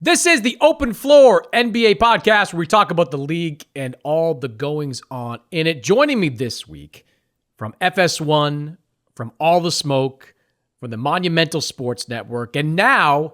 This is the Open Floor NBA podcast where we talk about the league and all the goings on in it. Joining me this week from FS1, from All the Smoke, from the Monumental Sports Network, and now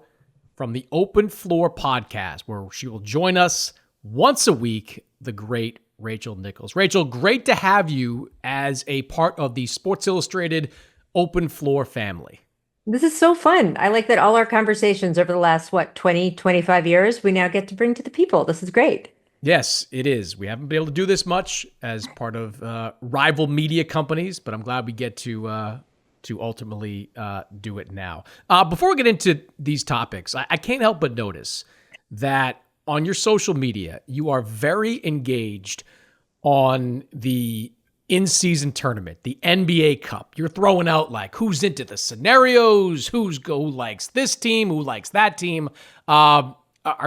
from the Open Floor podcast where she will join us once a week, the great Rachel Nichols. Rachel, great to have you as a part of the Sports Illustrated Open Floor family. This is so fun. I like that all our conversations over the last, 20, 25 years, we now get to bring to the people. This is great. Yes, it is. We haven't been able to do this much as part of rival media companies, but I'm glad we get to ultimately do it now. Before we get into these topics, I can't help but notice that on your social media, you are very engaged on the in-season tournament, the NBA Cup. You're throwing out like who's into the scenarios, who likes this team, who likes that team. Are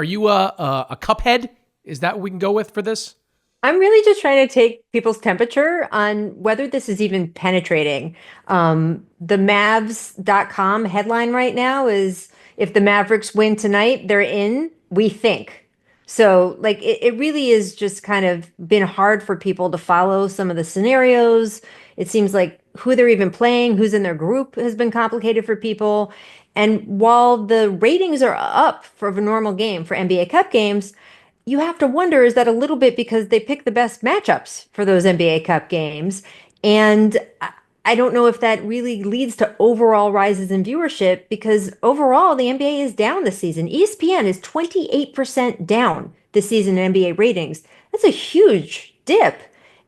you a cup head? Is that what we can go with for this? I'm really just trying to take people's temperature on whether this is even penetrating. The Mavs.com headline right now is if the Mavericks win tonight, they're in, we think. So like it really is just kind of been hard for people to follow some of the scenarios. It seems like who they're even playing, who's in their group has been complicated for people. And while the ratings are up for a normal game for NBA Cup games, you have to wonder, is that a little bit because they pick the best matchups for those NBA Cup games? And I don't know if that really leads to overall rises in viewership because overall the NBA is down this season. ESPN is 28% down this season in NBA ratings. That's a huge dip.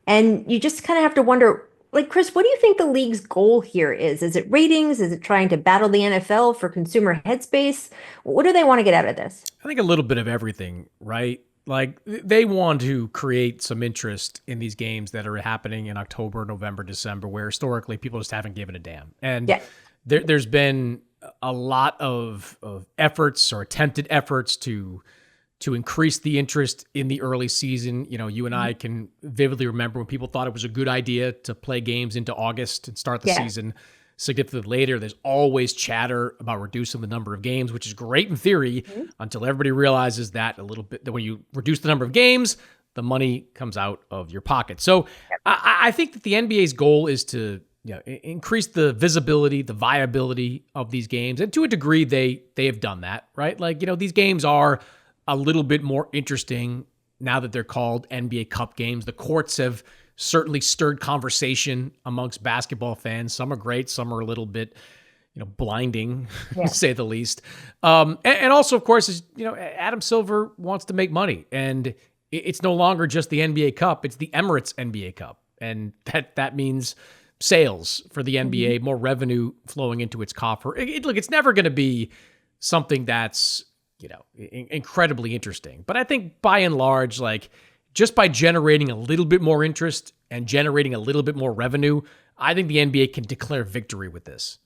And you just kind of have to wonder, like, Chris, what do you think the league's goal here is? Is it ratings? Is it trying to battle the NFL for consumer headspace? What do they want to get out of this? I think a little bit of everything, right? Like they want to create some interest in these games that are happening in October, November, December, where historically people just haven't given a damn. And Yeah. there's been a lot of efforts or attempted efforts to increase the interest in the early season. You know, you and I can vividly remember when people thought it was a good idea to play games into August and start the season significantly later. There's always chatter about reducing the number of games, which is great in theory until everybody realizes that a little bit, that when you reduce the number of games, the money comes out of your pocket. So I think that the NBA's goal is to increase the visibility, the viability of these games. And to a degree, they have done that, right? Like, these games are a little bit more interesting now that they're called NBA Cup games. The courts have certainly stirred conversation amongst basketball fans. Some are great, some are a little bit, blinding, to say the least. And also, of course, is Adam Silver wants to make money, and it's no longer just the NBA Cup; it's the Emirates NBA Cup, and that means sales for the NBA, more revenue flowing into its coffer. Look, it's never going to be something that's incredibly interesting, but I think by and large, like, just by generating a little bit more interest and generating a little bit more revenue, I think the NBA can declare victory with this.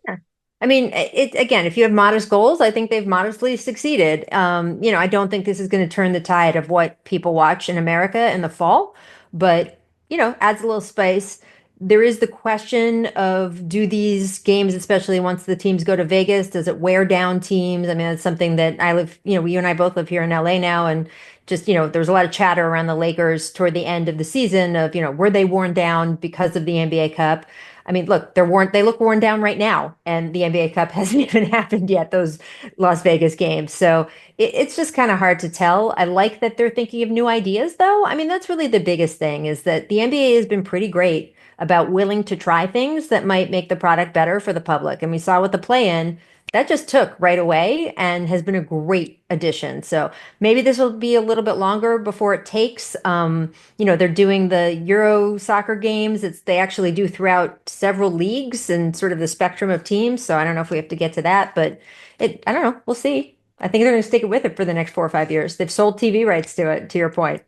Yeah. I mean, again, if you have modest goals, I think they've modestly succeeded. I don't think this is going to turn the tide of what people watch in America in the fall, but, adds a little spice. There is the question of, do these games, especially once the teams go to Vegas, does it wear down teams? I mean, it's something that I live, you and I both live here in LA now, and just, there's a lot of chatter around the Lakers toward the end of the season of, were they worn down because of the NBA Cup? I mean, look, they look worn down right now, and the NBA Cup hasn't even happened yet, those Las Vegas games. So it's just kind of hard to tell. I like that they're thinking of new ideas, though. I mean, that's really the biggest thing, is that the NBA has been pretty great about willing to try things that might make the product better for the public. And we saw with the play-in, that just took right away and has been a great addition. So maybe this will be a little bit longer before it takes. They're doing the Euro soccer games. They actually do throughout several leagues and sort of the spectrum of teams. So I don't know if we have to get to that, but I don't know. We'll see. I think they're going to stick it with it for the next 4 or 5 years. They've sold TV rights to it, to your point.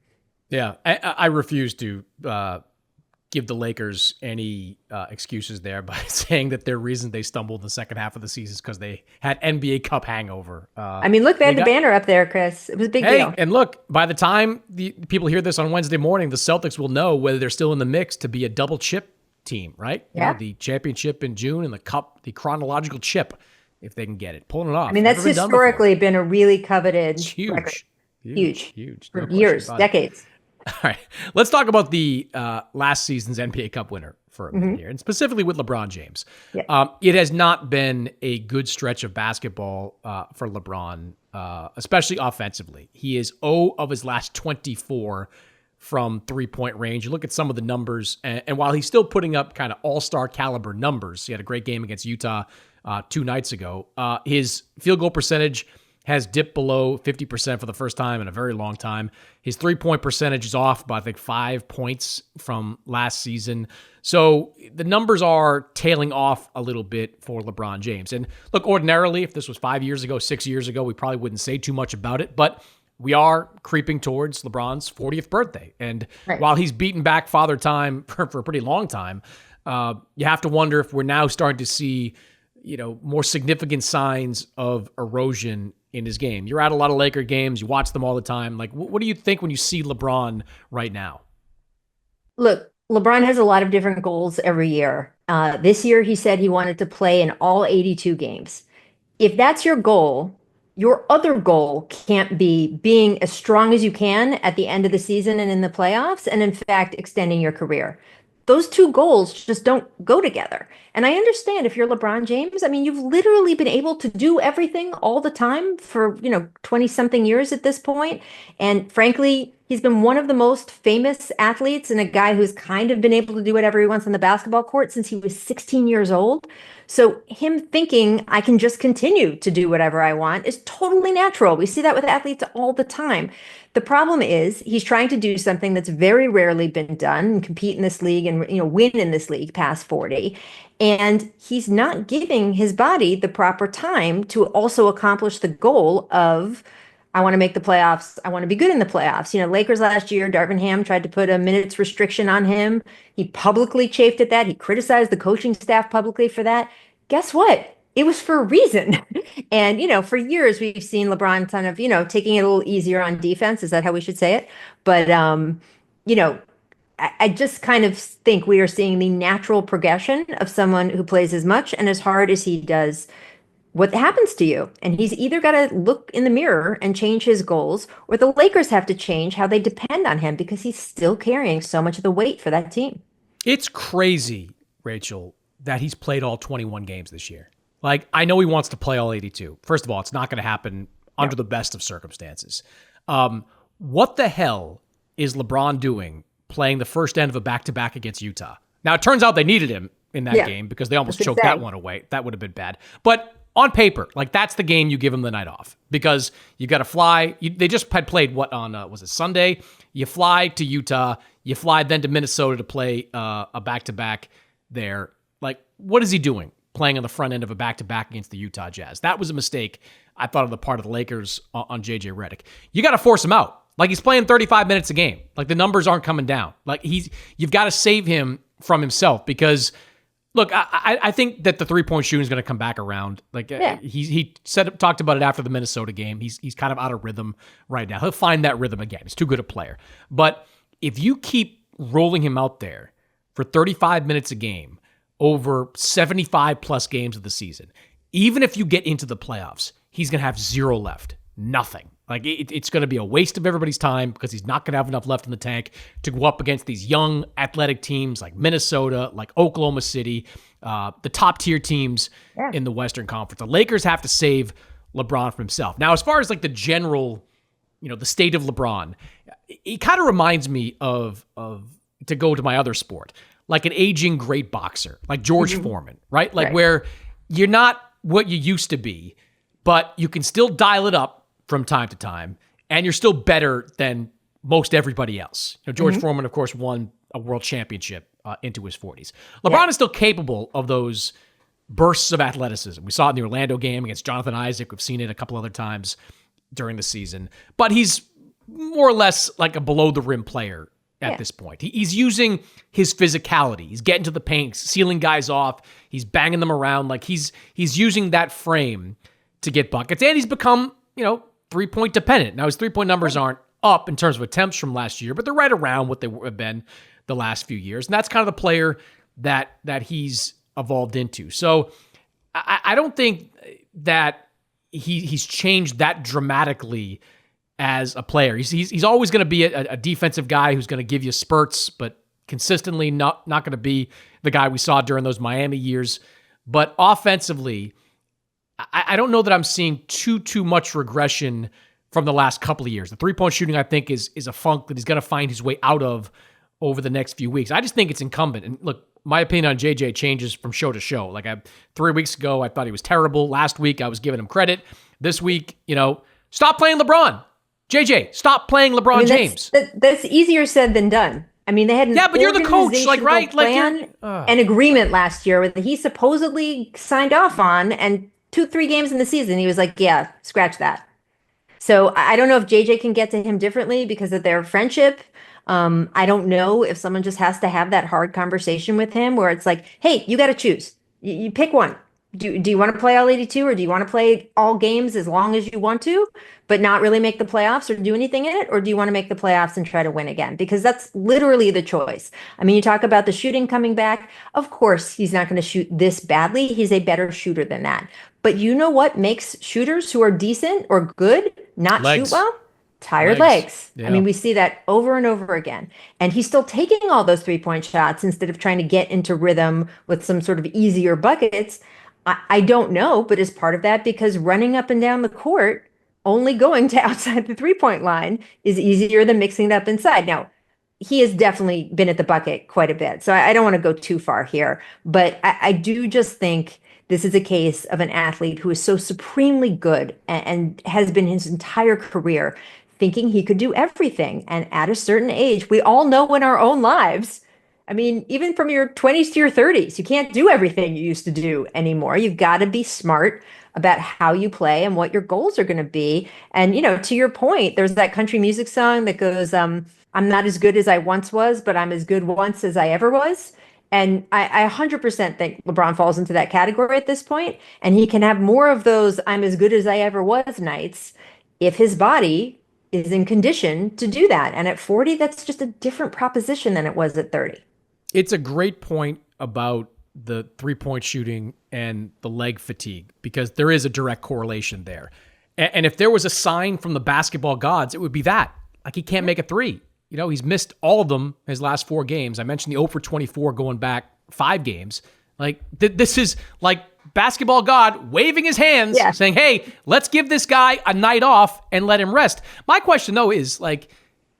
Yeah, I refuse to give the Lakers any excuses there by saying that their reason they stumbled in the second half of the season is because they had NBA Cup hangover. I mean, look, they had the banner up there, Chris. It was a big deal. And look, by the time the people hear this on Wednesday morning, the Celtics will know whether they're still in the mix to be a double chip team, right? Yeah. The championship in June and the cup, the chronological chip if they can get it. Pulling it off. I mean, Never that's been done before. historically been a really coveted It's record. huge. Huge. Huge. For No question years, about it. decades. All right. Let's talk about the last season's NBA Cup winner for a minute here, and specifically with LeBron James. Yeah. It has not been a good stretch of basketball for LeBron, especially offensively. He is 0 of his last 24 from three-point range. You look at some of the numbers, and while he's still putting up kind of all-star caliber numbers, he had a great game against Utah 2 nights ago. His field goal percentage has dipped below 50% for the first time in a very long time. His three-point percentage is off by, I think, 5 points from last season. So the numbers are tailing off a little bit for LeBron James. And look, ordinarily, if this was 5 years ago, 6 years ago, we probably wouldn't say too much about it. But we are creeping towards LeBron's 40th birthday. And while he's beaten back Father Time for a pretty long time, you have to wonder if we're now starting to see, more significant signs of erosion in his game. You're at a lot of Laker games. You watch them all the time. Like, what do you think when you see LeBron right now? Look, LeBron has a lot of different goals every year. This year, he said he wanted to play in all 82 games. If that's your goal, your other goal can't be being as strong as you can at the end of the season and in the playoffs, and in fact, extending your career. Those two goals just don't go together. And I understand if you're LeBron James, I mean, you've literally been able to do everything all the time for, 20 something years at this point. And frankly, he's been one of the most famous athletes and a guy who's kind of been able to do whatever he wants on the basketball court since he was 16 years old. So him thinking I can just continue to do whatever I want is totally natural. We see that with athletes all the time. The problem is he's trying to do something that's very rarely been done and compete in this league and win in this league past 40. And he's not giving his body the proper time to also accomplish the goal of I want to make the playoffs. I want to be good in the playoffs. Lakers last year, Darvin Ham tried to put a minutes restriction on him. He publicly chafed at that. He criticized the coaching staff publicly for that. Guess what? It was for a reason. And, for years we've seen LeBron kind of, taking it a little easier on defense. Is that how we should say it? But, I just kind of think we are seeing the natural progression of someone who plays as much and as hard as he does. What happens to you? And he's either got to look in the mirror and change his goals, or the Lakers have to change how they depend on him because he's still carrying so much of the weight for that team. It's crazy, Rachel, that he's played all 21 games this year. Like, I know he wants to play all 82. First of all, it's not going to happen under the best of circumstances. What the hell is LeBron doing playing the first end of a back-to-back against Utah? Now, it turns out they needed him in that game because they almost choked that one away. That would have been bad. But on paper, like, that's the game you give him the night off because you got to fly. They just had played was it Sunday? You fly to Utah. You fly then to Minnesota to play a back-to-back there. Like, what is he doing playing on the front end of a back-to-back against the Utah Jazz? That was a mistake, I thought, on the part of the Lakers on JJ Redick. You got to force him out. Like, he's playing 35 minutes a game. Like, the numbers aren't coming down. Like, you've got to save him from himself because, look, I think that the three-point shooting is going to come back around. Like, he talked about it after the Minnesota game. He's kind of out of rhythm right now. He'll find that rhythm again. He's too good a player. But if you keep rolling him out there for 35 minutes a game over 75 plus games of the season, even if you get into the playoffs, he's going to have zero left. Nothing. Like, it's going to be a waste of everybody's time because he's not going to have enough left in the tank to go up against these young athletic teams like Minnesota, like Oklahoma City, the top tier teams in the Western Conference. The Lakers have to save LeBron from himself. Now, as far as like the general, the state of LeBron, it kind of reminds me of to go to my other sport, like an aging great boxer, like George Foreman, right? Like where you're not what you used to be, but you can still dial it up from time to time, and you're still better than most everybody else. George Foreman, of course, won a world championship into his 40s. LeBron is still capable of those bursts of athleticism. We saw it in the Orlando game against Jonathan Isaac. We've seen it a couple other times during the season. But he's more or less like a below-the-rim player at this point. He's using his physicality. He's getting to the paint, sealing guys off. He's banging them around. Like, he's using that frame to get buckets. And he's become, three-point dependent. Now, his three-point numbers aren't up in terms of attempts from last year, but they're right around what they have been the last few years. And that's kind of the player that he's evolved into. So I don't think that he's changed that dramatically as a player. He's always going to be a defensive guy who's going to give you spurts, but consistently not going to be the guy we saw during those Miami years. But offensively, I don't know that I'm seeing too much regression from the last couple of years. The three-point shooting, I think, is a funk that he's going to find his way out of over the next few weeks. I just think it's incumbent. And look, my opinion on JJ changes from show to show. Like 3 weeks ago, I thought he was terrible. Last week, I was giving him credit. This week, stop playing LeBron. JJ, stop playing LeBron James. That's easier said than done. I mean, they had an but you're the coach, like, right? Plan, an agreement last year that he supposedly signed off on, and 2-3 games in the season, he was like, yeah, scratch that. So I don't know if JJ can get to him differently because of their friendship. I don't know if someone just has to have that hard conversation with him where it's like, hey, you got to choose. You pick one. Do you want to play all 82, or do you want to play all games as long as you want to, but not really make the playoffs or do anything in it? Or do you want to make the playoffs and try to win again? Because that's literally the choice. I mean, you talk about the shooting coming back. Of course, he's not going to shoot this badly. He's a better shooter than that. But you know what makes shooters who are decent or good not shoot well? Tired legs. Yeah. I mean, we see that over and over again. And he's still taking all those 3-point shots instead of trying to get into rhythm with some sort of easier buckets. I don't know, but is part of that because running up and down the court, only going to outside the 3-point line is easier than mixing it up inside. Now, he has definitely been at the bucket quite a bit, so I don't want to go too far here. But I do just think this is a case of an athlete who is so supremely good and has been his entire career thinking he could do everything. And at a certain age, we all know in our own lives, I mean, even from your 20s to your 30s, you can't do everything you used to do anymore. You've got to be smart about how you play and what your goals are going to be. And, to your point, there's that country music song that goes, I'm not as good as I once was, but I'm as good once as I ever was. And I 100% think LeBron falls into that category at this point. And he can have more of those I'm as good as I ever was nights if his body is in condition to do that. And at 40, that's just a different proposition than it was at 30. It's a great point about the three-point shooting and the leg fatigue because there is a direct correlation there. And if there was a sign from the basketball gods, it would be that. Like, he can't make a three. He's missed all of them his last 4 games. I mentioned the 0 for 24 going back 5 games. Like, this is like basketball god waving his hands saying, hey, let's give this guy a night off and let him rest. My question, though, is like,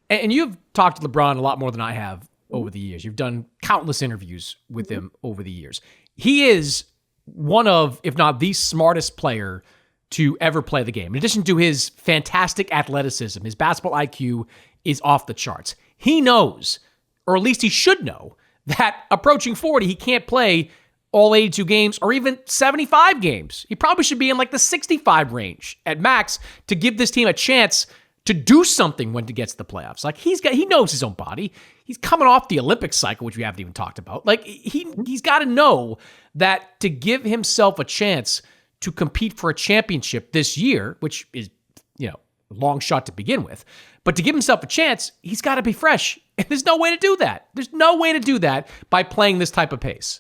and you've talked to LeBron a lot more than I have over the years. You've done countless interviews with him over the years. He is one of, if not the smartest player to ever play the game. In addition to his fantastic athleticism, his basketball IQ is off the charts. He knows, or at least he should know, that approaching 40, he can't play all 82 games or even 75 games. He probably should be in like the 65 range at max to give this team a chance to do something when it gets to the playoffs. Like, he knows his own body. He's coming off the Olympic cycle, which we haven't even talked about. Like, he's got to know that to give himself a chance to compete for a championship this year, which is, a long shot to begin with, but to give himself a chance, he's got to be fresh. And there's no way to do that. There's no way to do that by playing this type of pace.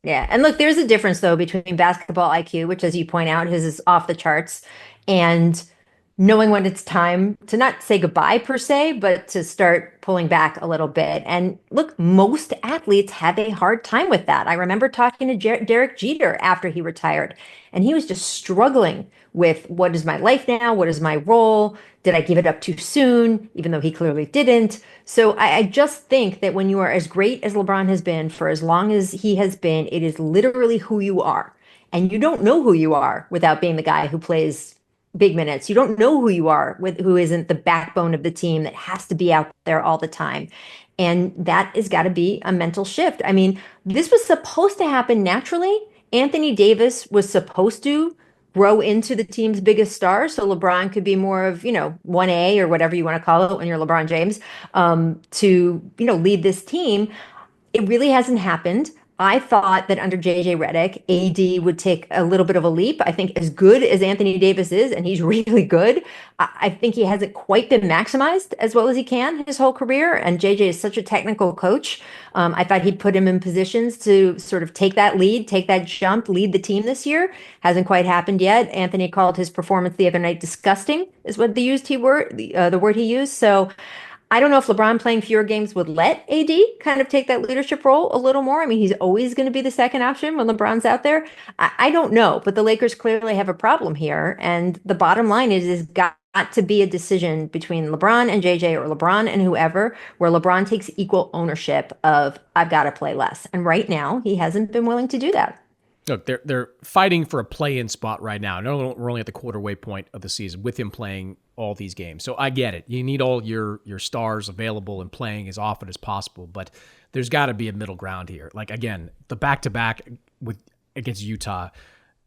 Yeah. And look, there's a difference, though, between basketball IQ, which, as you point out, his is off the charts, and knowing when it's time to not say goodbye per se, but to start pulling back a little bit. And look, most athletes have a hard time with that. I remember talking to Derek Jeter after he retired, and he was just struggling with, what is my life now? What is my role? Did I give it up too soon? Even though he clearly didn't. So I just think that when you are as great as LeBron has been for as long as he has been, it is literally who you are. And you don't know who you are without being the guy who plays big minutes. You don't know who you are with who isn't the backbone of the team that has to be out there all the time. And that has got to be a mental shift. I mean, this was supposed to happen naturally. Anthony Davis was supposed to grow into the team's biggest star. So LeBron could be more of, 1A or whatever you want to call it when you're LeBron James, to, lead this team. It really hasn't happened. I thought that under JJ Redick, AD would take a little bit of a leap. I think as good as Anthony Davis is, and he's really good, I think he hasn't quite been maximized as well as he can his whole career. And JJ is such a technical coach. I thought he'd put him in positions to sort of take that lead, take that jump, lead the team this year. Hasn't quite happened yet. Anthony called his performance the other night disgusting, is what the word he used. So I don't know if LeBron playing fewer games would let AD kind of take that leadership role a little more. I mean, he's always going to be the second option when LeBron's out there. I don't know, but the Lakers clearly have a problem here. And the bottom line is, got to be a decision between LeBron and JJ or LeBron and whoever, where LeBron takes equal ownership of, I've got to play less. And right now, he hasn't been willing to do that. Look, they're fighting for a play-in spot right now. No, we're only at the quarter-way point of the season with him playing all these games. So I get it. You need all your stars available and playing as often as possible, but there's got to be a middle ground here. Like, again, the back-to-back against Utah,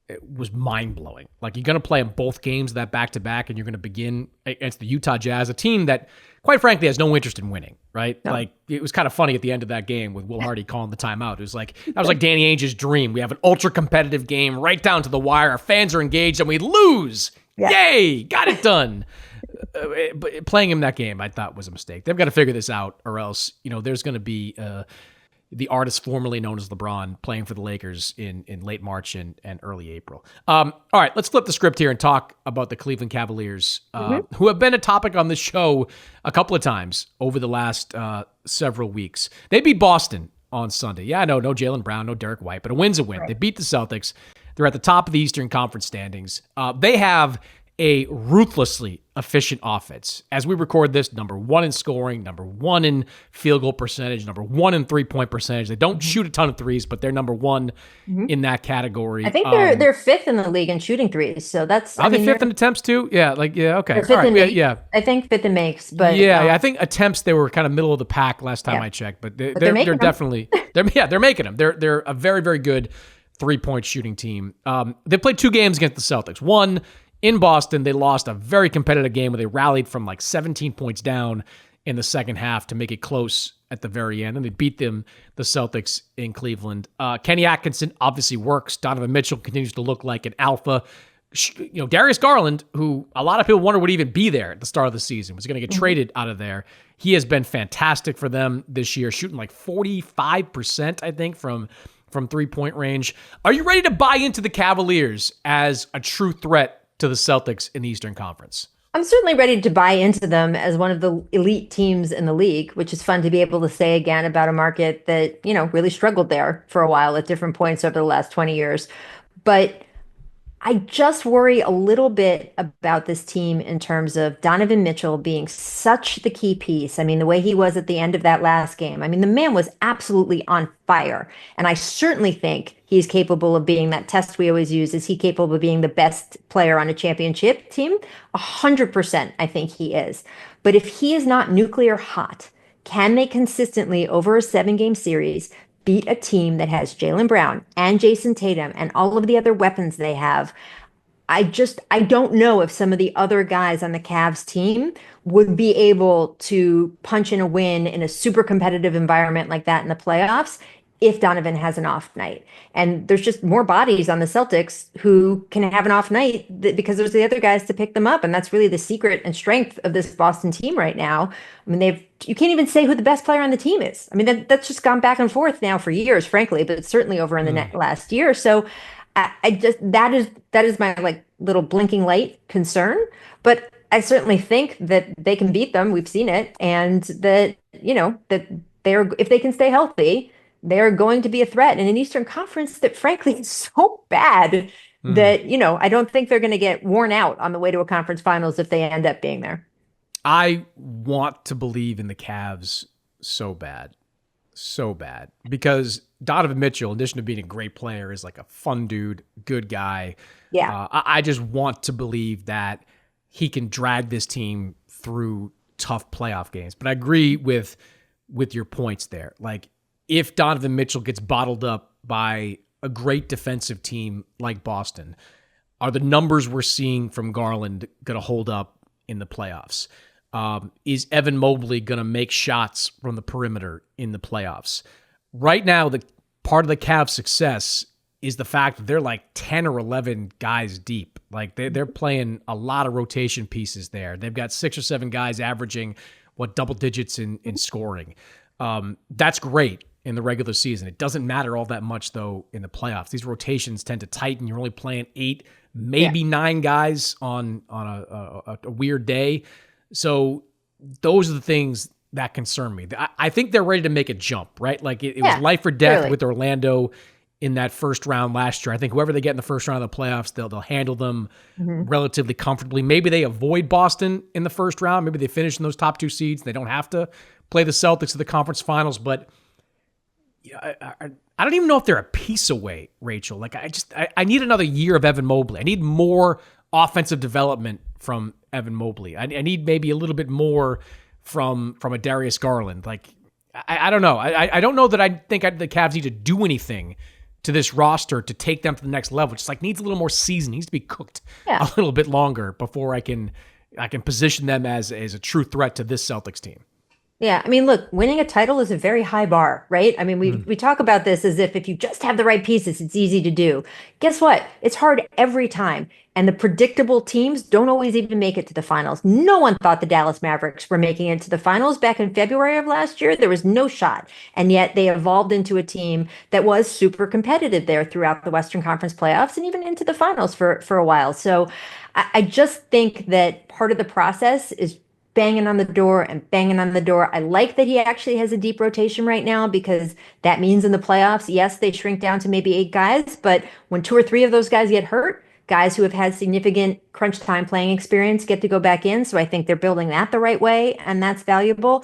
it was mind-blowing. Like, you're going to play in both games, that back-to-back, and you're going to begin against the Utah Jazz, a team that, quite frankly, has no interest in winning, right? No. Like, it was kind of funny at the end of that game with Will Hardy calling the timeout. It was like, that was like Danny Ainge's dream. We have an ultra-competitive game right down to the wire. Our fans are engaged, and we lose. Yeah. Yay! Got it done. But playing him that game, I thought was a mistake. They've got to figure this out, or else, there's going to be the artist formerly known as LeBron playing for the Lakers in late March and early April. All right, let's flip the script here and talk about the Cleveland Cavaliers, who have been a topic on the show a couple of times over the last several weeks. They beat Boston on Sunday. Yeah, I know, no Jaylen Brown, no Derek White, but a win's a win. Right. They beat the Celtics. They're at the top of the Eastern Conference standings. They have a ruthlessly efficient offense. As we record this, number one in scoring, number one in field goal percentage, number one in three-point percentage. They don't shoot a ton of threes, but they're number one in that category. I think they're fifth in the league in shooting threes. So that's are they fifth in attempts too? Yeah, okay. All right, yeah. I think fifth in makes, but yeah, I think attempts they were kind of middle of the pack last time I checked, but they're definitely they're making them. They're a very, very good three-point shooting team. They played two games against the Celtics. One in Boston, they lost a very competitive game where they rallied from like 17 points down in the second half to make it close at the very end. And they beat the Celtics in Cleveland. Kenny Atkinson obviously works. Donovan Mitchell continues to look like an alpha. Darius Garland, who a lot of people wonder would even be there at the start of the season, was going to get traded out of there. He has been fantastic for them this year, shooting like 45%, I think, from three-point range. Are you ready to buy into the Cavaliers as a true threat to the Celtics in the Eastern Conference? I'm certainly ready to buy into them as one of the elite teams in the league, which is fun to be able to say again about a market that, really struggled there for a while at different points over the last 20 years. But I just worry a little bit about this team in terms of Donovan Mitchell being such the key piece. I mean, the way he was at the end of that last game. I mean, the man was absolutely on fire. And I certainly think he's capable of being that test we always use. Is he capable of being the best player on a championship team? 100%, I think he is. But if he is not nuclear hot, can they consistently, over a 7-game series, beat a team that has Jaylen Brown and Jason Tatum and all of the other weapons they have? I don't know if some of the other guys on the Cavs team would be able to punch in a win in a super competitive environment like that in the playoffs if Donovan has an off night. And there's just more bodies on the Celtics who can have an off night because there's the other guys to pick them up. And that's really the secret and strength of this Boston team right now. I mean, you can't even say who the best player on the team is. I mean, that's just gone back and forth now for years, frankly, but certainly over in the last year. So that is my like little blinking light concern. But I certainly think that they can beat them. We've seen it. And that, that if they can stay healthy, they're going to be a threat in an Eastern Conference that frankly is so bad that, I don't think they're going to get worn out on the way to a conference finals if they end up being there. I want to believe in the Cavs so bad, because Donovan Mitchell, in addition to being a great player, is like a fun dude, good guy. Yeah. I just want to believe that he can drag this team through tough playoff games. But I agree with your points there. Like, if Donovan Mitchell gets bottled up by a great defensive team like Boston, are the numbers we're seeing from Garland going to hold up in the playoffs? Is Evan Mobley going to make shots from the perimeter in the playoffs? Right now, part of the Cavs' success is the fact that they're like 10 or 11 guys deep. Like they're playing a lot of rotation pieces there. They've got 6 or 7 guys averaging double digits in scoring. That's great in the regular season. It doesn't matter all that much though in the playoffs. These rotations tend to tighten. You're only playing 8, maybe 9 guys on a weird day. So those are the things that concern me. I think they're ready to make a jump, right? Like it was life or death with Orlando in that first round last year. I think whoever they get in the first round of the playoffs, they'll handle them relatively comfortably. Maybe they avoid Boston in the first round. Maybe they finish in those top 2 seeds. They don't have to play the Celtics to the conference finals, but I don't even know if they're a piece away, Rachel. Like I need another year of Evan Mobley. I need more offensive development from Evan Mobley. I need maybe a little bit more from a Darius Garland. Like I don't know. I don't know that I think the Cavs need to do anything to this roster to take them to the next level. Just like needs a little more season. Needs to be cooked a little bit longer before I can position them as a true threat to this Celtics team. Yeah, I mean, look, winning a title is a very high bar, right? I mean, we talk about this as if you just have the right pieces, it's easy to do. Guess what? It's hard every time. And the predictable teams don't always even make it to the finals. No one thought the Dallas Mavericks were making it to the finals back in February of last year. There was no shot. And yet they evolved into a team that was super competitive there throughout the Western Conference playoffs and even into the finals for a while. So I just think that part of the process is banging on the door and banging on the door. I like that he actually has a deep rotation right now because that means in the playoffs, yes, they shrink down to maybe 8 guys, but when 2 or 3 of those guys get hurt, guys who have had significant crunch time playing experience get to go back in. So I think they're building that the right way, and that's valuable.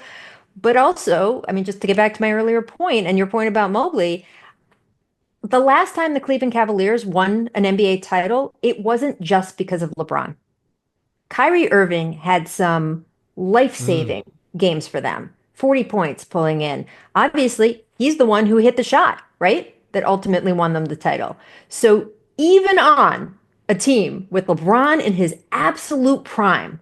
But also, I mean, just to get back to my earlier point and your point about Mobley, the last time the Cleveland Cavaliers won an NBA title, it wasn't just because of LeBron. Kyrie Irving had some life-saving games for them. 40 points pulling in. Obviously, he's the one who hit the shot, right? That ultimately won them the title. So even on a team with LeBron in his absolute prime,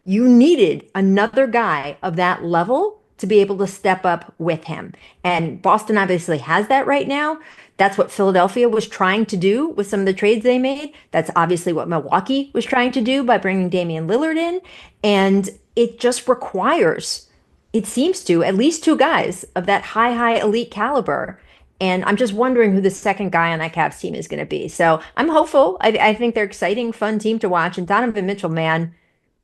you needed another guy of that level to be able to step up with him. And Boston obviously has that right now. That's what Philadelphia was trying to do with some of the trades they made. That's obviously what Milwaukee was trying to do by bringing Damian Lillard in. And it just requires, it seems to, at least 2 guys of that high elite caliber. And I'm just wondering who the second guy on that Cavs team is going to be. So I'm hopeful. I think they're exciting, fun team to watch. And Donovan Mitchell, man,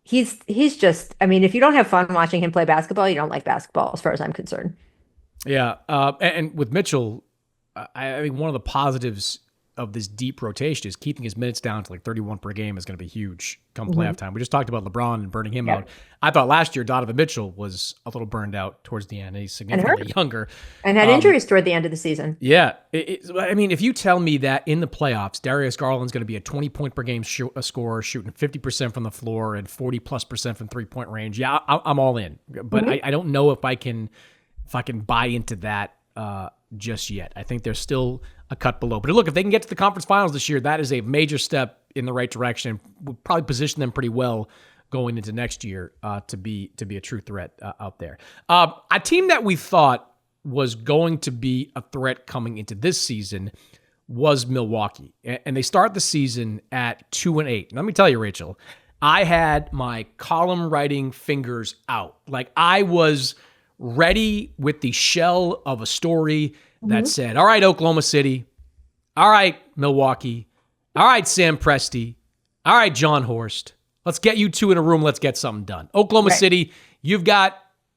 he's just, I mean, if you don't have fun watching him play basketball, you don't like basketball as far as I'm concerned. Yeah. And with Mitchell, I think one of the positives of this deep rotation is keeping his minutes down to like 31 per game is going to be huge come playoff time. We just talked about LeBron and burning him out. I thought last year Donovan Mitchell was a little burned out towards the end. He's significantly younger. And had injuries toward the end of the season. Yeah. I mean, if you tell me that in the playoffs, Darius Garland's going to be a 20-point per game scorer, shooting 50% from the floor and 40+% from 3-point range, yeah, I'm all in. But I don't know if I can buy into that just yet. I think there's still a cut below. But look, if they can get to the conference finals this year, that is a major step in the right direction. Will probably position them pretty well going into next year to be a true threat out there. A team that we thought was going to be a threat coming into this season was Milwaukee, and they start the season at 2-8. Let me tell you, Rachel, I had my column writing fingers out. Like I was ready with the shell of a story that said, all right, Oklahoma City, all right, Milwaukee, all right, Sam Presti, all right, John Horst, let's get you 2 in a room, let's get something done. Oklahoma City, you've got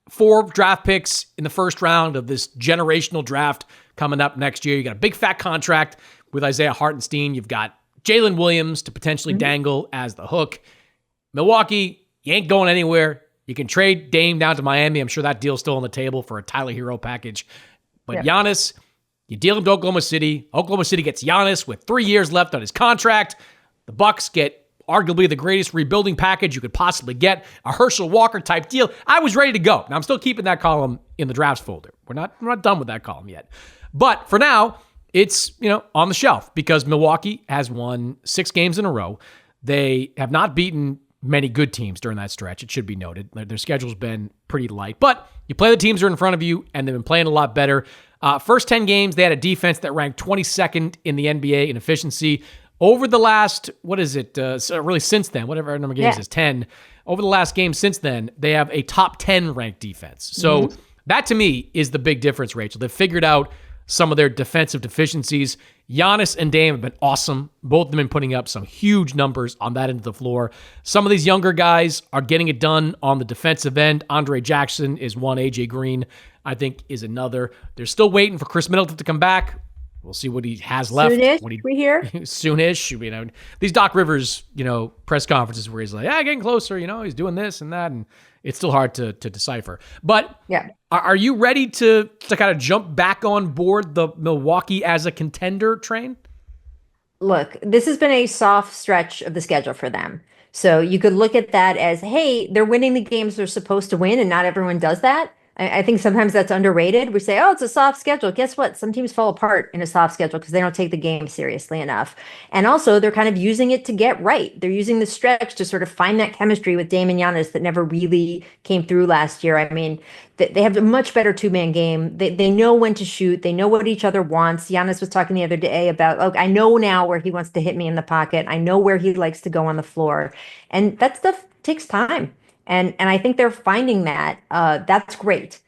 4 draft picks in the first round of this generational draft coming up next year. You got a big fat contract with Isaiah Hartenstein. You've got Jalen Williams to potentially dangle as the hook. Milwaukee, you ain't going anywhere. You can trade Dame down to Miami. I'm sure that deal's still on the table for a Tyler Hero package. But Giannis, you deal him to Oklahoma City. Oklahoma City gets Giannis with 3 years left on his contract. The Bucks get arguably the greatest rebuilding package you could possibly get, a Herschel Walker type deal. I was ready to go. Now I'm still keeping that column in the drafts folder. We're not done with that column yet. But for now, it's on the shelf because Milwaukee has won 6 games in a row. They have not beaten many good teams during that stretch. It should be noted. Their schedule's been pretty light, but you play the teams that are in front of you, and they've been playing a lot better. First 10 games, they had a defense that ranked 22nd in the NBA in efficiency. Over the last, really since then, whatever number of games is, 10. Over the last game since then, they have a top 10 ranked defense. So that to me is the big difference, Rachel. They've figured out some of their defensive deficiencies. Giannis and Dame have been awesome. Both of them have been putting up some huge numbers on that end of the floor. Some of these younger guys are getting it done on the defensive end. Andre Jackson is one. AJ Green, I think, is another. They're still waiting for Chris Middleton to come back. We'll see what he has left. Soonish, we hear. Soonish. These Doc Rivers, press conferences where he's like, getting closer, he's doing this and that, and it's still hard to decipher. But are you ready to kind of jump back on board the Milwaukee as a contender train? Look, this has been a soft stretch of the schedule for them. So you could look at that as, hey, they're winning the games they're supposed to win, and not everyone does that. I think sometimes that's underrated. We say, it's a soft schedule. Guess what? Some teams fall apart in a soft schedule because they don't take the game seriously enough. And also, they're kind of using it to get right. They're using the stretch to sort of find that chemistry with Dame and Giannis that never really came through last year. I mean, they have a much better two-man game. They know when to shoot. They know what each other wants. Giannis was talking the other day about, I know now where he wants to hit me in the pocket. I know where he likes to go on the floor. And that stuff takes time. And I think they're finding that. That's great.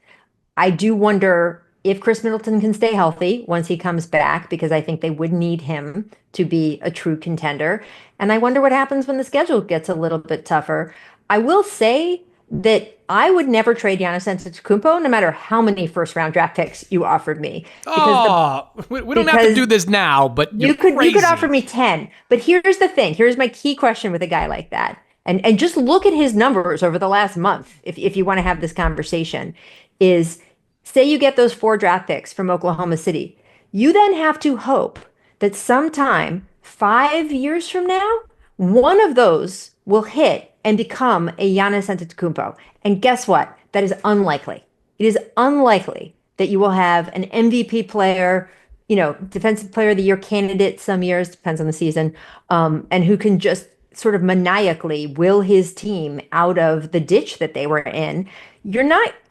I do wonder if Chris Middleton can stay healthy once he comes back, because I think they would need him to be a true contender. And I wonder what happens when the schedule gets a little bit tougher. I will say that I would never trade Giannis Antetokounmpo, no matter how many first-round draft picks you offered me. We don't have to do this now, but you could offer me 10. But here's the thing. Here's my key question with a guy like that. And just look at his numbers over the last month, if you want to have this conversation, is say you get those 4 draft picks from Oklahoma City. You then have to hope that sometime 5 years from now, one of those will hit and become a Giannis Antetokounmpo. And guess what? That is unlikely. It is unlikely that you will have an MVP player, defensive player of the year candidate some years, depends on the season, and who can just sort of maniacally will his team out of the ditch that they were in.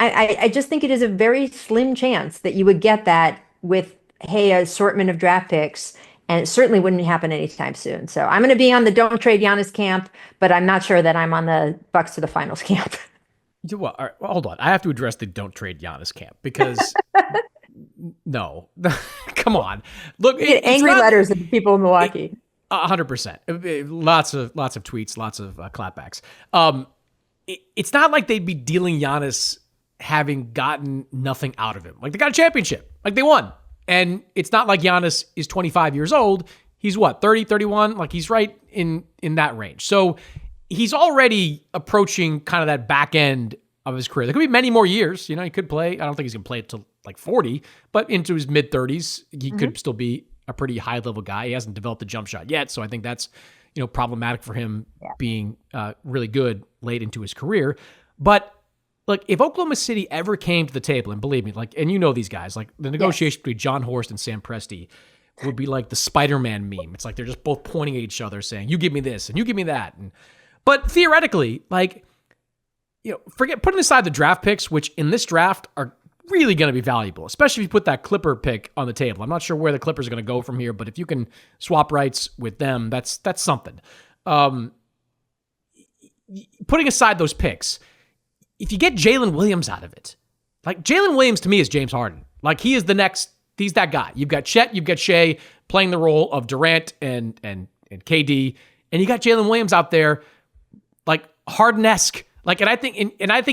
I just think it is a very slim chance that you would get that with, an assortment of draft picks, and it certainly wouldn't happen anytime soon. So I'm going to be on the don't trade Giannis camp, but I'm not sure that I'm on the Bucks to the finals camp. Well, all right, hold on. I have to address the don't trade Giannis camp because no, come on. Look, you get angry letters of people in Milwaukee. 100%. Lots of tweets, lots of clapbacks. It's not like they'd be dealing Giannis having gotten nothing out of him. Like, they got a championship. Like, they won. And it's not like Giannis is 25 years old. He's 30, 31? Like, he's right in that range. So he's already approaching kind of that back end of his career. There could be many more years. He could play. I don't think he's going to play until like 40, but into his mid-30s, he could still be a pretty high-level guy. He hasn't developed the jump shot yet, so I think that's problematic for him being really good late into his career. But look, if Oklahoma City ever came to the table, and believe me, and these guys, like the negotiation between John Horst and Sam Presti would be like the Spider-Man meme. It's like they're just both pointing at each other saying, you give me this and you give me that. But theoretically, forget putting aside the draft picks, which in this draft are really going to be valuable, especially if you put that Clipper pick on the table. I'm not sure where the Clippers are going to go from here, but if you can swap rights with them, that's something. Putting aside those picks, if you get Jalen Williams out of it, like Jalen Williams to me is James Harden. Like, he's that guy. You've got Chet, you've got Shea playing the role of Durant and KD, and you got Jalen Williams out there, like Harden-esque. Like, and I think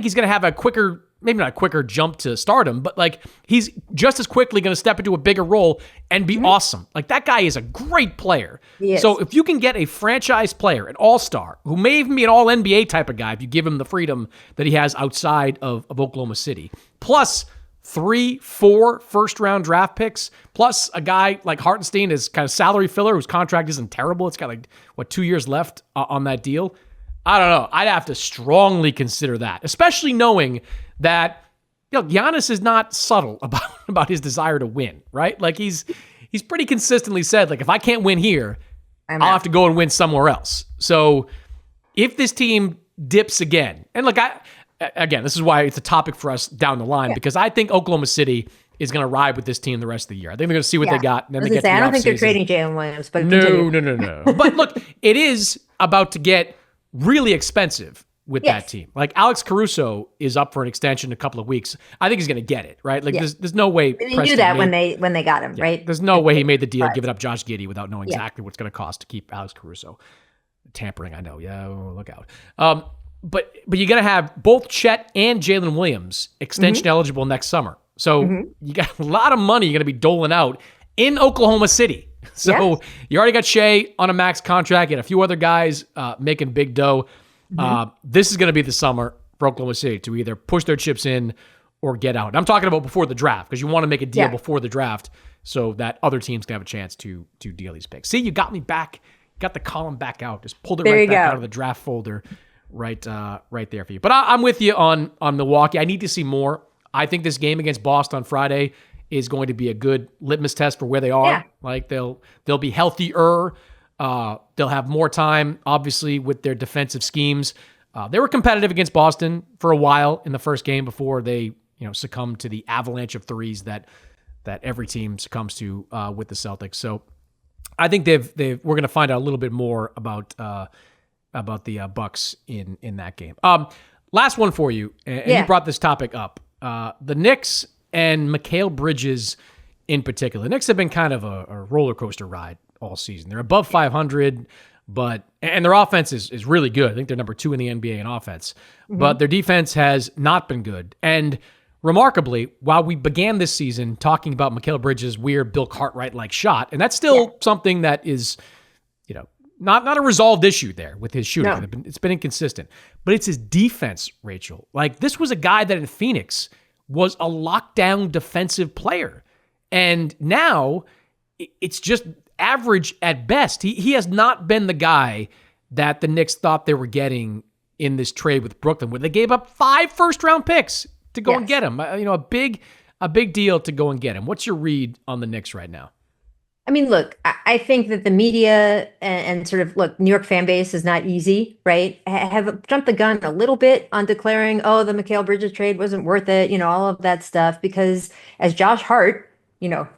he's going to have a quicker, maybe not a quicker jump to stardom, but like he's just as quickly going to step into a bigger role and be awesome. Like, that guy is a great player. So if you can get a franchise player, an all-star, who may even be an all-NBA type of guy if you give him the freedom that he has outside of Oklahoma City, plus 3-4 first-round draft picks, plus a guy like Hartenstein is kind of salary filler whose contract isn't terrible. It's got 2 years left on that deal. I don't know. I'd have to strongly consider that, especially knowing that Giannis is not subtle about his desire to win, right? Like, he's pretty consistently said, like, if I can't win here, I'll have to go and win somewhere else. So if this team dips again, and look, again, this is why it's a topic for us down the line, because I think Oklahoma City is going to ride with this team the rest of the year. I think they're going to see what they got, and then I was they gonna get say, to I the don't think they're offseason. trading Jalen Williams, but No, continue. no. But look, it is about to get really expensive with that team. Like Alex Caruso is up for an extension in a couple of weeks. I think he's going to get it, right? Like there's no way. And they knew that when they got him, right? There's no way he made the deal, giving up Josh Giddey without knowing exactly what's going to cost to keep Alex Caruso. Tampering, I know. Yeah, look out. But you got to have both Chet and Jalen Williams extension eligible next summer. So you got a lot of money you're going to be doling out in Oklahoma City. So you already got Shea on a max contract. You had a few other guys making big dough. This is going to be the summer for Oklahoma City to either push their chips in or get out. And I'm talking about before the draft, because you want to make a deal before the draft so that other teams can have a chance to deal these picks. See, you got me back. Got the column back out. Just pulled it right back out of the draft folder right there for you. But I'm with you on Milwaukee. I need to see more. I think this game against Boston on Friday is going to be a good litmus test for where they are. Yeah. Like they'll be healthier. They'll have more time, obviously, with their defensive schemes. They were competitive against Boston for a while in the first game before they succumbed to the avalanche of threes that every team succumbs to with the Celtics. So I think we're going to find out a little bit more about the Bucks in that game. Last one for you, and you brought this topic up. The Knicks and Mikal Bridges in particular. The Knicks have been kind of a roller coaster ride all season. They're above 500, and their offense is really good. I think they're number 2 in the NBA in offense, but their defense has not been good. And remarkably, while we began this season talking about Mikal Bridges' weird Bill Cartwright-like shot, and that's still something that is, not a resolved issue there with his shooting. No. It's been inconsistent. But it's his defense, Rachel. Like, this was a guy that in Phoenix was a lockdown defensive player. And now it's just average at best. He has not been the guy that the Knicks thought they were getting in this trade with Brooklyn, where they gave up 5 first-round picks to go and get him. A big deal to go and get him. What's your read on the Knicks right now? I mean, look, I think that the media and sort of, look, New York fan base is not easy, right? Have jumped the gun a little bit on declaring, oh, the Mikal Bridges trade wasn't worth it, all of that stuff. Because as Josh Hart,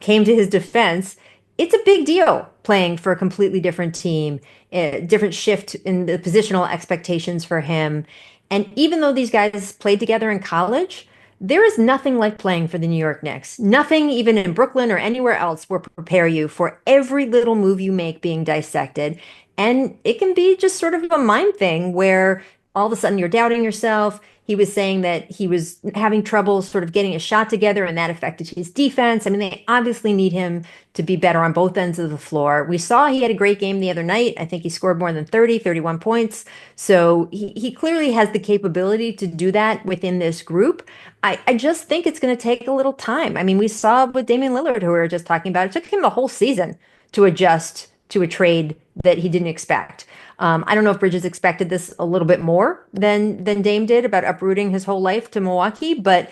came to his defense, it's a big deal playing for a completely different team, a different shift in the positional expectations for him. And even though these guys played together in college, there is nothing like playing for the New York Knicks. Nothing, even in Brooklyn or anywhere else, will prepare you for every little move you make being dissected. And it can be just sort of a mind thing where all of a sudden you're doubting yourself. He was saying that he was having trouble sort of getting a shot together, and that affected his defense. I mean, they obviously need him to be better on both ends of the floor. We saw he had a great game the other night. I think he scored more than 31 points. So he clearly has the capability to do that within this group. I just think it's going to take a little time. I mean, we saw with Damian Lillard, who we were just talking about, it took him the whole season to adjust to a trade that he didn't expect. I don't know if Bridges expected this a little bit more than Dame did about uprooting his whole life to Milwaukee, but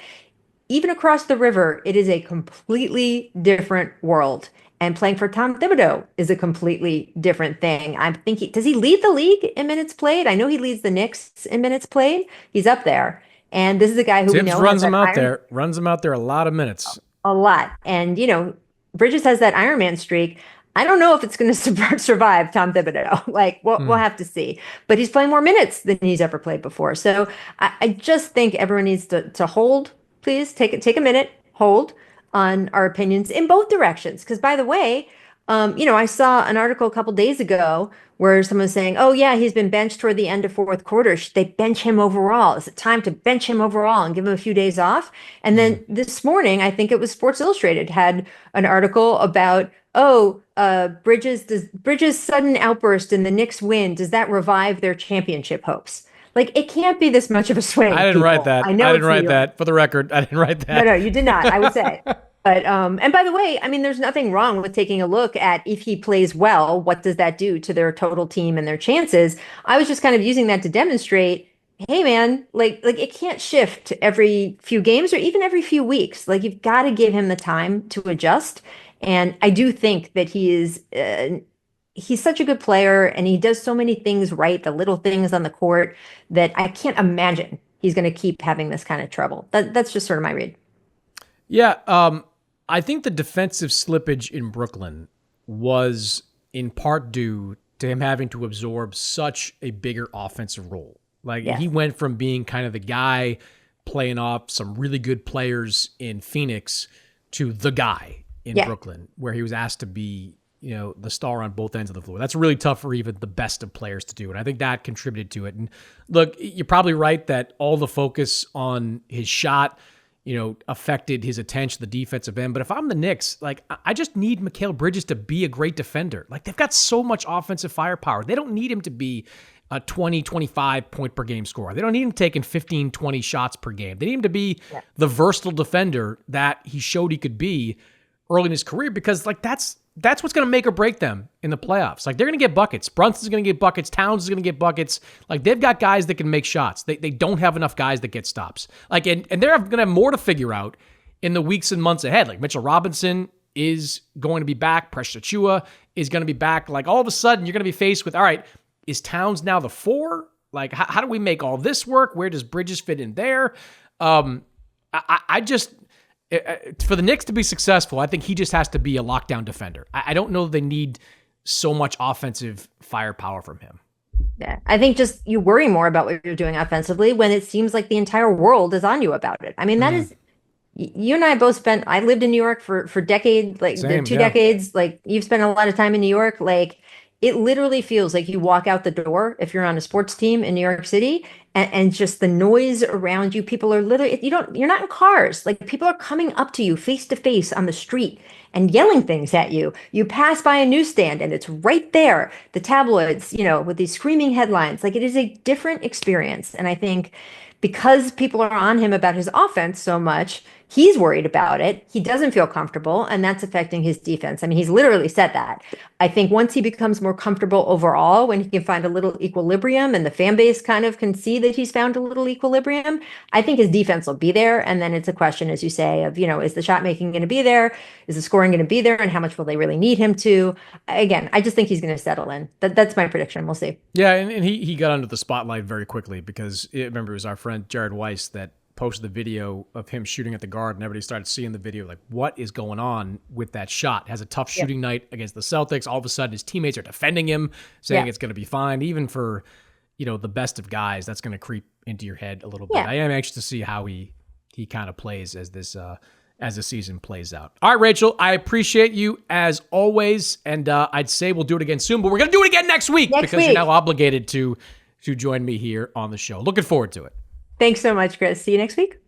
even across the river, it is a completely different world. And playing for Tom Thibodeau is a completely different thing. I'm thinking, does he lead the league in minutes played? I know he leads the Knicks in minutes played. He's up there. And this is a guy who Tibbs we know runs him out there a lot of minutes. A lot. And, Bridges has that Iron Man streak. I don't know if it's going to survive Tom Thibodeau. We'll have to see. But he's playing more minutes than he's ever played before. So I just think everyone needs to hold. Please take a minute, hold on our opinions in both directions. Because, by the way, I saw an article a couple days ago where someone was saying, oh, yeah, he's been benched toward the end of fourth quarter. Should they bench him overall? Is it time to bench him overall and give him a few days off? And then this morning, I think it was Sports Illustrated had an article about, Bridges' sudden outburst in the Knicks win, does that revive their championship hopes? It can't be this much of a swing. I didn't write that. I didn't write that. For the record, I didn't write that. No, you did not, I would say. But, and by the way, I mean, there's nothing wrong with taking a look at if he plays well, what does that do to their total team and their chances? I was just kind of using that to demonstrate, hey, man, it can't shift every few games or even every few weeks. You've got to give him the time to adjust. And I do think that he's such a good player, and he does so many things right, the little things on the court, that I can't imagine he's going to keep having this kind of trouble. That's just sort of my read. Yeah. I think the defensive slippage in Brooklyn was in part due to him having to absorb such a bigger offensive role. Like Yes. he went from being kind of the guy playing off some really good players in Phoenix to the guy in Brooklyn, where he was asked to be, the star on both ends of the floor. That's really tough for even the best of players to do. And I think that contributed to it. And look, you're probably right that all the focus on his shot, affected his attention, the defensive end. But if I'm the Knicks, like, I just need Mikal Bridges to be a great defender. Like, they've got so much offensive firepower. They don't need him to be a 20, 25 point per game scorer. They don't need him taking 15, 20 shots per game. They need him to be the versatile defender that he showed he could be early in his career, because like that's what's going to make or break them in the playoffs. Like, they're going to get buckets. Brunson's going to get buckets. Towns is going to get buckets. Like, they've got guys that can make shots. They don't have enough guys that get stops. Like, and they're going to have more to figure out in the weeks and months ahead. Like, Mitchell Robinson is going to be back. Precious Achiuwa is going to be back. Like, all of a sudden, you're going to be faced with, all right, is Towns now the 4? Like, how do we make all this work? Where does Bridges fit in there? I just... For the Knicks to be successful, I think he just has to be a lockdown defender. I don't know that they need so much offensive firepower from him. Yeah, I think just you worry more about what you're doing offensively when it seems like the entire world is on you about it. I mean, that is, you and I both spent, I lived in New York for decades, like Same, two decades. Like, you've spent a lot of time in New York. Like, it literally feels like you walk out the door if you're on a sports team in New York City, and just the noise around you. People are literally, you're not in cars. Like, people are coming up to you face to face on the street and yelling things at you. You pass by a newsstand and it's right there. The tabloids, with these screaming headlines. Like, it is a different experience. And I think because people are on him about his offense so much, he's worried about it. He doesn't feel comfortable, and that's affecting his defense. I mean, he's literally said that. I think once he becomes more comfortable overall, when he can find a little equilibrium and the fan base kind of can see that he's found a little equilibrium, I think his defense will be there. And then it's a question, as you say, of, is the shot making going to be there? Is the scoring going to be there? And how much will they really need him to? Again, I just think he's going to settle in. That's my prediction. We'll see. Yeah, and he got under the spotlight very quickly because, remember, it was our friend Jared Weiss that posted the video of him shooting at the guard, and everybody started seeing the video like, what is going on with that shot? Has a tough shooting night against the Celtics. All of a sudden, his teammates are defending him, saying it's going to be fine. Even for, the best of guys, that's going to creep into your head a little bit. I am anxious to see how he kind of plays as this as the season plays out. All right, Rachel, I appreciate you as always, and I'd say we'll do it again soon, but we're going to do it again next week because you're now obligated to join me here on the show. Looking forward to it. Thanks so much, Chris. See you next week.